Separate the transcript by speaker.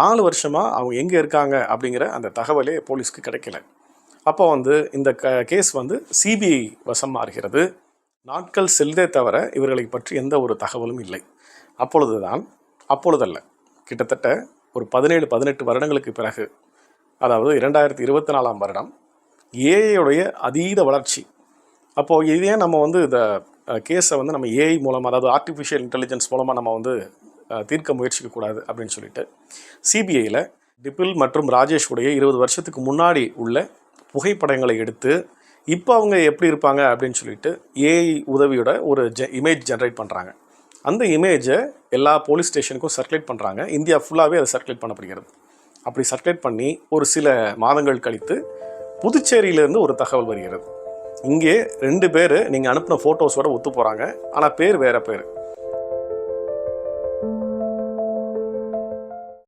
Speaker 1: 4 வருஷமாக அவங்க எங்கே இருக்காங்க அப்படிங்கிற அந்த தகவலே போலீஸ்க்கு கிடைக்கல. அப்போ வந்து இந்த கேஸ் வந்து சிபிஐ வசம் மாறுகிறது. நாட்கள் செல்வதே தவிர இவர்களை பற்றி எந்த ஒரு தகவலும் இல்லை. அப்பொழுதல்ல, கிட்டத்தட்ட ஒரு 17-18 வருடங்களுக்கு பிறகு, அதாவது 2024ஆம் வருடம், ஏஐயோடைய அதீத வளர்ச்சி. அப்போது இதே நம்ம வந்து இந்த கேஸை வந்து நம்ம ஏஐ மூலமாக, அதாவது ஆர்டிஃபிஷியல் இன்டெலிஜென்ஸ் மூலமாக நம்ம வந்து தீர்க்க முயற்சிக்கக்கூடாது அப்படின்னு சொல்லிட்டு சிபிஐயில் டிபில் மற்றும் ராஜேஷ் உடைய 20 வருஷத்துக்கு முன்னாடி உள்ள புகைப்படங்களை எடுத்து இப்போ அவங்க எப்படி இருப்பாங்க அப்படின்னு சொல்லிட்டு ஏஐ உதவியோட ஒரு இமேஜ் ஜென்ரேட் பண்ணுறாங்க. அந்த இமேஜை எல்லா போலீஸ் ஸ்டேஷனுக்கும் சர்க்குலேட் பண்ணுறாங்க. இந்தியா ஃபுல்லாகவே அதை சர்க்குலேட் பண்ணப்படுகிறது. அப்படி சர்க்குலேட் பண்ணி ஒரு சில மாதங்கள் கழித்து புதுச்சேரியிலேருந்து ஒரு தகவல் வருகிறது. இங்கே 2 பேர் நீங்கள் அனுப்பின ஃபோட்டோஸோடு ஒத்து போகிறாங்க, ஆனால் பேர் வேறு பேர்.